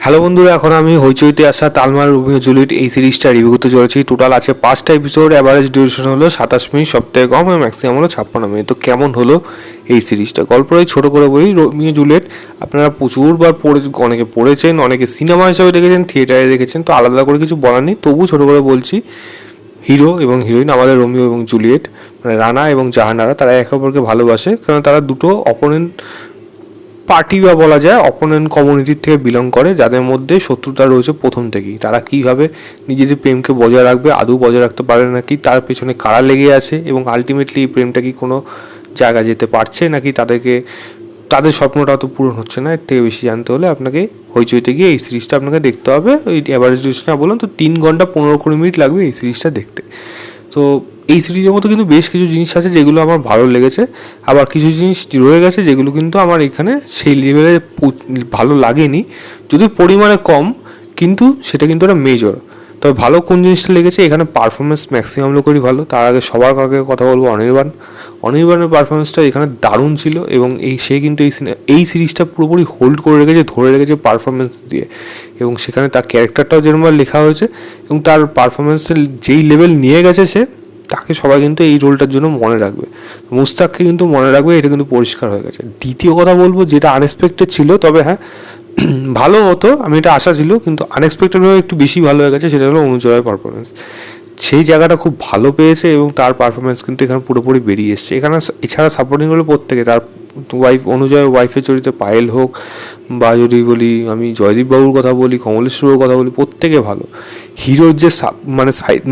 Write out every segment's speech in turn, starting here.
Hello বন্ধুরা, এখন আমি হইচইতে আসা তালমার রোমিও জুলিয়েট এই সিরিজটা রিভিউ করতে চলেছি। টোটাল আছে 5টা এপিসোড, অ্যাভারেজ ডিউরেশন হলো 27 মিনিট, সবথেকে কম এবং ম্যাক্সিমাম হলো 56 মিনিট। তো কেমন হলো এই সিরিজটা? গল্পটাই ছোটো করে বলি। রোমিও জুলিয়েট আপনারা প্রচুরবার অনেকে পড়েছেন, অনেকে সিনেমা হিসাবে দেখেছেন, থিয়েটারে দেখেছেন, তো আলাদা করে কিছু বলার নেই, তবু ছোটো করে বলছি। হিরো এবং হিরোইন আমাদের রোমিও এবং জুলিয়েট, মানে রানা এবং জাহানারা, তারা একে অপরকে ভালোবাসে, কারণ তারা দুটো অপোনেন্ট পার্টি বা বলা যায় অপোনেন্ট কমিউনিটির থেকে বিলং করে, যাদের মধ্যে শত্রুতা রয়েছে প্রথম থেকেই। তারা কীভাবে নিজেদের প্রেমকে বজায় রাখবে, আদৌ বজায় রাখতে পারে নাকি, তার পেছনে কারা লেগে আছে, এবং আলটিমেটলি এই প্রেমটা কি কোনো জায়গা যেতে পারছে নাকি তাদের স্বপ্নটা তো পূরণ হচ্ছে না। এর থেকে বেশি জানতে হলে আপনাকে হইচইতে গিয়ে এই সিরিজটা আপনাকে দেখতে হবে। ওই অ্যাভারেজ ডিউরেশন বললাম তো 3 ঘন্টা 15-20 মিনিট লাগবে এই সিরিজটা দেখতে। তো এই সিরিজের মতো কিন্তু বেশ কিছু জিনিস আছে যেগুলো আমার ভালো লেগেছে, আবার কিছু জিনিস রয়ে গেছে যেগুলো কিন্তু আমার এখানে সেই লেভেলে ভালো লাগেনি, যদি পরিমাণে কম, কিন্তু সেটা কিন্তু একটা মেজর। তবে ভালো কোন জিনিসটা লেগেছে, এখানে পারফরমেন্স ম্যাক্সিমাম লোকেরই ভালো। তার আগে সবার আগে কথা বলবো অনির্বাণের পারফরমেন্সটা এখানে দারুণ ছিল, এবং সে কিন্তু এই সিরিজটা পুরোপুরি হোল্ড করে রেখেছে, ধরে রেখেছে পারফরমেন্স দিয়ে, এবং সেখানে তার ক্যারেক্টারটাও যেরকমভাবে লেখা হয়েছে এবং তার পারফরমেন্সের যেই লেভেল নিয়ে গেছে সে, তাকে সবাই কিন্তু এই রোলটার জন্য মনে রাখবে। মুস্তাককে কিন্তু মনে রাখবে, এটা কিন্তু পরিষ্কার হয়ে গেছে। দ্বিতীয় কথা বলবো, যেটা আনএক্সপেক্টেড ছিল, তবে হ্যাঁ ভালো হতো, আমি এটা আশা ছিল, কিন্তু আনএক্সপেক্টেডভাবে একটু বেশি ভালো হয়ে গেছে, সেটা হলো অনুজয়ের পারফরমেন্স। সেই জায়গাটা খুব ভালো পেয়েছে এবং তার পারফরমেন্স কিন্তু এখানে পুরোপুরি বেরিয়ে এসছে। এখানে এছাড়া সাপোর্টিং হলো প্রত্যেকে, তার অনুজয়ের ওয়াইফের চরিত্রে পায়েল হোক, বা যদি বলি আমি জয়দীপ বাবুর কথা বলি, কমলেশ্বরের কথা বলি, প্রত্যেকে ভালো। হিরোর যে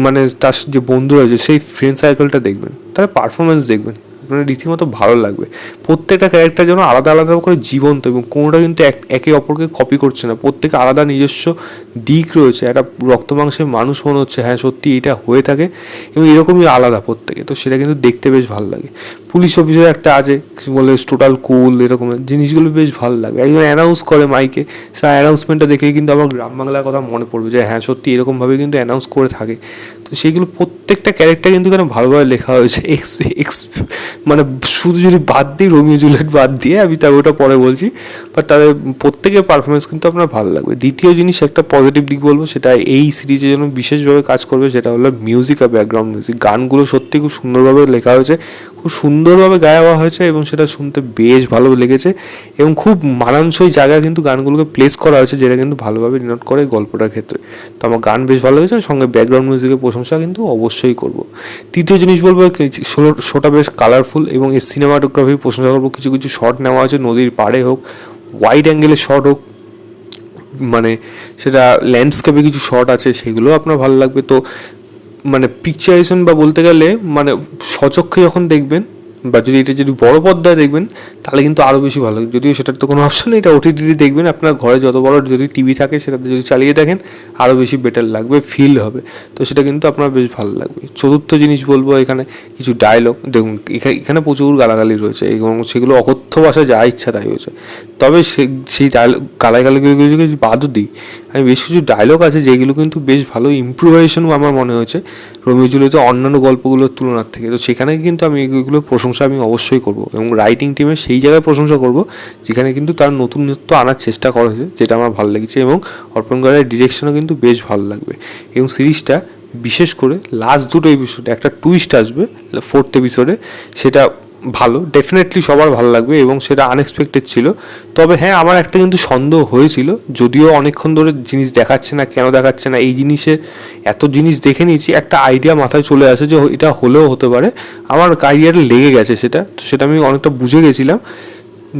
মানে তার যে বন্ধু রয়েছে, সেই ফ্রেন্ড সার্কেলটা দেখবেন, তার পারফরমেন্স দেখবেন, আপনার রীতিমতো ভালো লাগবে। প্রত্যেকটা ক্যারেক্টার যেন আলাদা আলাদা করে জীবন্ত, এবং কোনোটা কিন্তু একে অপরকে কপি করছে না, প্রত্যেকে আলাদা নিজস্ব দিক রয়েছে। একটা রক্ত মাংসের মানুষ মনে হচ্ছে, হ্যাঁ সত্যি এটা হয়ে থাকে, এবং এরকমই আলাদা প্রত্যেকে, তো সেটা কিন্তু দেখতে বেশ ভালো লাগে। পুলিশ অফিসার একটা আছে, বলে টোটাল কুল, এরকমের জিনিসগুলো বেশ ভালো লাগে। একজন অ্যানাউন্স করে মাইকে, সেই অ্যানাউন্সমেন্টটা দেখেই কিন্তু আমার গ্রাম বাংলার কথা মনে পড়বে, যে হ্যাঁ সত্যি এরকমভাবে কিন্তু অ্যানাউন্স করে থাকে। তো সেইগুলো প্রত্যেকটা ক্যারেক্টার কিন্তু এখানে ভালোভাবে লেখা হয়েছে। মানে শুধু যদি বাদ দিই, রোমিও জুলিয়েট বাদ দিয়ে, আমি তার ওটা পরে বলছি, বাট তাদের প্রত্যেকের পারফরমেন্স কিন্তু আপনার ভালো লাগবে। দ্বিতীয় জিনিস, একটা পজিটিভ দিক বলবো, সেটা এই সিরিজের জন্য বিশেষভাবে কাজ করবে, সেটা হলো মিউজিক আর ব্যাকগ্রাউন্ড মিউজিক। গানগুলো সত্যি খুব সুন্দরভাবে লেখা হয়েছে, খুব সুন্দরভাবে গাওয়া হয়েছে, এবং সেটা শুনতে বেশ ভালো লেগেছে, এবং খুব মানানসই জায়গায় কিন্তু গানগুলোকে প্লেস করা হয়েছে, যেটা কিন্তু ভালোভাবে ডিনোট করে গল্পটার ক্ষেত্রে। তো আমার গান বেশ ভালো লেগেছে, সঙ্গে ব্যাকগ্রাউন্ড মিউজিকের প্রশংসা কিন্তু অবশ্যই করব। তৃতীয় জিনিস বলবো, শোটা বেশ কালারফুল, এবং এর সিনেমাটোগ্রাফির প্রশংসা করবো। কিছু কিছু শট নেওয়া হয়েছে, নদীর পাড়ে হোক, ওয়াইড অ্যাঙ্গেলের শট হোক, মানে সেটা ল্যান্ডস্কেপে কিছু শট আছে, সেগুলো আপনার ভালো লাগবে। তো মানে পিকচারাইজেশন বা বলতে গেলে, মানে সচক্ষে যখন দেখবেন, বা যদি এটা যদি বড় পর্দায় দেখবেন, তাহলে কিন্তু আরও বেশি ভালো লাগে। যদিও সেটার তো কোনো অপশন নেই, এটা ওটিটি দেখবেন, আপনার ঘরে যত বড় যদি টিভি থাকে সেটাতে যদি চালিয়ে দেখেন, আরও বেশি বেটার লাগবে, ফিল হবে। তো সেটা কিন্তু আপনার বেশ ভালো লাগবে। চতুর্থ জিনিস বলবো, এখানে কিছু ডায়লগ দেখুন, এখানে প্রচুর গালাগালি রয়েছে, এবং সেগুলো অকথ্য ভাষায় যা ইচ্ছা তাই হয়েছে। তবে সেই গালাগালিগুলো যদি বাদও দিই, আমি বেশ কিছু ডায়লগ আছে যেগুলো কিন্তু বেশ ভালো ইম্প্রোভাইজেশন আমার মনে হয়েছে রোমিও জুলিয়েটের অন্যান্য গল্পগুলোর তুলনার থেকে। তো সেখানে কিন্তু আমি এগুলোর প্রশংসা আমি অবশ্যই করব, এবং রাইটিং টিমের সেই জায়গায় প্রশংসা করব যেখানে কিন্তু তার নতুনত্ব আনার চেষ্টা করেছে, যেটা আমার ভালো লেগেছে, এবং অর্পণ করার ডিরেকশনও কিন্তু বেশ ভালো লাগবে। এবং সিরিজটা বিশেষ করে লাস্ট দুটো এপিসোডে একটা টুইস্ট আসবে 4th এপিসোডে, সেটা ভালো, ডেফিনেটলি সবার ভালো লাগবে, এবং সেটা আনএক্সপেক্টেড ছিল। তবে হ্যাঁ, আমার একটা কিন্তু সন্দেহ হয়েছিল, যদিও অনেকক্ষণ ধরে জিনিস দেখাচ্ছে না, কেন দেখাচ্ছে না, এই জিনিসের এত জিনিস দেখে নিয়েছি, একটা আইডিয়া মাথায় চলে আসে যে এটা হলেও হতে পারে। আমার আইডিয়াটা লেগে গেছে, সেটা আমি অনেকটা বুঝে গেছিলাম,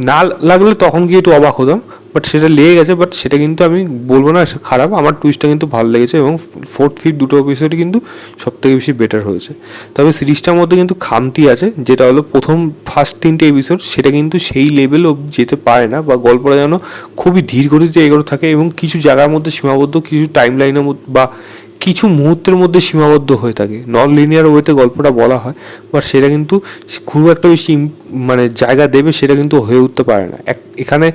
না লাগলে তখন গিয়ে একটু অবাক হতাম, বাট সেটা লেগে গেছে। বাট সেটা কিন্তু আমি বলবো না খারাপ, আমার টুইস্টটা কিন্তু ভালো লেগেছে, এবং 4th 5th দুটো এপিসোডই কিন্তু সবথেকে বেশি বেটার হয়েছে। তবে সিরিজটার মধ্যে কিন্তু খামতি আছে, যেটা হলো ফার্স্ট 3টে এপিসোড, সেটা কিন্তু সেই লেভেলও যেতে পারে না, বা গল্পটা যেন খুবই ধীর গতিতে এগোতে থাকে, এবং কিছু জায়গার মধ্যে সীমাবদ্ধ, কিছু টাইম লাইনের মধ্যে বা কিছু মুহূর্তের মধ্যে সীমাবদ্ধ হয়ে থাকে। নন লিনিয়ার ওয়েতে গল্পটা বলা হয়, বাট সেটা কিন্তু খুব একটা বেশি মানে জায়গা দেবে সেটা কিন্তু হয়ে উঠতে পারে না। এখানে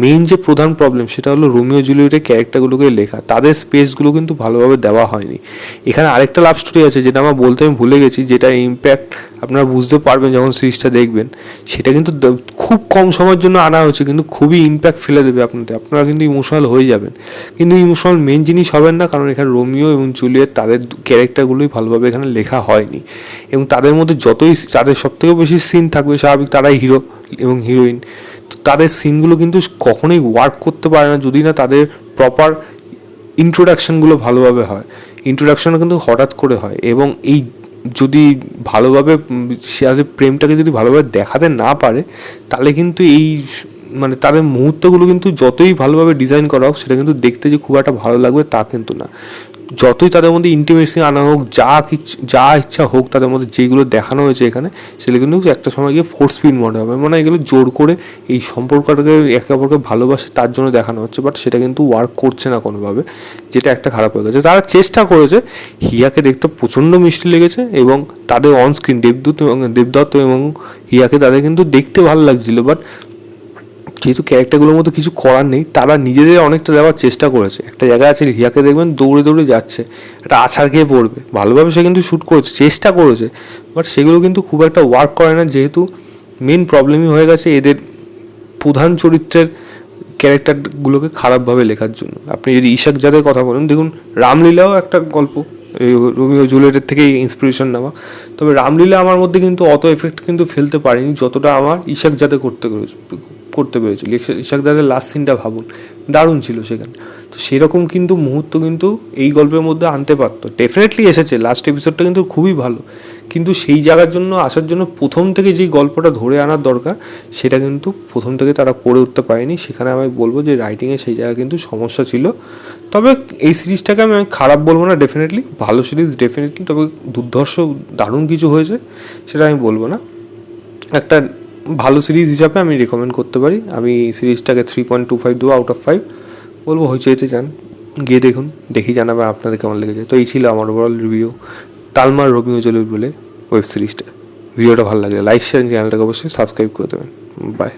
মেইন যে প্রধান প্রবলেম সেটা হলো রোমিও জুলিয়েটের ক্যারেক্টারগুলোকে লেখা, তাদের স্পেসগুলো কিন্তু ভালোভাবে দেওয়া হয়নি। এখানে আরেকটা লাভ স্টোরি আছে যেটা আমার বলতে আমি ভুলে গেছি, যেটা ইম্প্যাক্ট আপনারা বুঝতে পারবেন যখন সিরিজটা দেখবেন। সেটা কিন্তু খুব কম সময়ের জন্য আনা হয়েছে, কিন্তু খুবই ইম্প্যাক্ট ফেলে দেবে আপনারা কিন্তু ইমোশনাল হয়ে যাবেন। কিন্তু ইমোশনাল মেন জিনিস হবেন না, কারণ এখানে রোমিও এবং জুলিয়েট তাদের ক্যারেক্টারগুলোই ভালোভাবে এখানে লেখা হয়নি। এবং তাদের মধ্যে তাদের সবথেকে বেশি সিন থাকবে স্বাভাবিক, তারাই হিরো এবং হিরোইন, তো তাদের সিনগুলো কিন্তু কখনোই ওয়ার্ক করতে পারে না যদি না তাদের প্রপার ইন্ট্রোডাকশানগুলো ভালোভাবে হয়। ইন্ট্রোডাকশানও কিন্তু হঠাৎ করে হয়, এবং এই যদি ভালোভাবে সে প্রেমটাকে যদি ভালোভাবে দেখাতে না পারে, তাহলে কিন্তু মানে তাদের মুহূর্তগুলো কিন্তু যতই ভালোভাবে ডিজাইন করা হোক সেটা কিন্তু দেখতে যে খুব একটা ভালো লাগবে তা কিন্তু না। যতই তাদের মধ্যে ইন্টিমেসি আনা হোক, যা ইচ্ছা হোক তাদের মধ্যে, যেগুলো দেখানো হয়েছে এখানে সেগুলো কিন্তু একটা সময় গিয়ে ফোর্স ফিড মনে হবে, মানে এগুলো জোর করে এই সম্পর্কটাকে একে অপরকে ভালোবাসে তার জন্য দেখানো হচ্ছে, বাট সেটা কিন্তু ওয়ার্ক করছে না কোনোভাবে, যেটা একটা খারাপ হয়ে গেছে। তারা চেষ্টা করেছে, হিয়াকে দেখতে প্রচণ্ড মিষ্টি লেগেছে, এবং তাদের অন স্ক্রিন দেবদত্ত এবং হিয়াকে তাদের কিন্তু দেখতে ভালো লাগছিল, বাট যেহেতু ক্যারেক্টারগুলোর মধ্যে কিছু করার নেই, তারা নিজেদের অনেকটা দেওয়ার চেষ্টা করেছে। একটা জায়গায় আছে হিয়াকে দেখবেন দৌড়ে দৌড়ে যাচ্ছে, একটা আছাড় খেয়ে পড়বে, ভালোভাবে সে কিন্তু শ্যুট করেছে, চেষ্টা করেছে, বাট সেগুলো কিন্তু খুব একটা ওয়ার্ক করে না, যেহেতু মেন প্রবলেমই হয়ে গেছে এদের প্রধান চরিত্রের ক্যারেক্টারগুলোকে খারাপভাবে লেখার জন্য। আপনি যদি ইশাক জাদের কথা বলেন, দেখুন রামলীলাও একটা গল্প, এই রোমিও জুলিয়েটের থেকেই ইন্সপিরেশন নেওয়া, তবে রামলীলা আমার মধ্যে কিন্তু অত এফেক্ট কিন্তু ফেলতে পারেনি যতটা আমার ইশাক জাদে করতে পেরেছিল। ইশাক দাদের লাস্ট সিনটা ভাবুন, দারুণ ছিল সেখানে। তো সেরকম কিন্তু মুহূর্ত কিন্তু এই গল্পের মধ্যে আনতে পারতো, ডেফিনেটলি এসেছে, লাস্ট এপিসোডটা কিন্তু খুবই ভালো, কিন্তু সেই জায়গার জন্য আসার জন্য প্রথম থেকে যেই গল্পটা ধরে আনার দরকার সেটা কিন্তু প্রথম থেকে তারা করে উঠতে পারেনি। সেখানে আমি বলবো যে রাইটিংয়ে সেই জায়গায় কিন্তু সমস্যা ছিল। তবে এই সিরিজটাকে আমি খারাপ বলবো না, ডেফিনেটলি ভালো সিরিজ, ডেফিনেটলি, তবে দুর্ধর্ষ দারুণ কিছু হয়েছে সেটা আমি বলবো না। একটা ভালো সিরিজ হিসাবে আমি রেকমেন্ড করতে পারি। আমি সিরিজটাকে 3.25 দেবো আউট অফ 5। বলবো হইচইতে যান, গিয়ে দেখুন, দেখি জানাবে আপনাদের কেমন লেগেছে। তো এই ছিল আমার ওভারঅল রিভিউ তালমার রোমিও জুলিয়েট বলে ওয়েব সিরিজটা। ভিডিওটা ভালো লাগলে লাইক শেয়ার, চ্যানেলটাকে অবশ্যই সাবস্ক্রাইব করে দেবেন। বাই।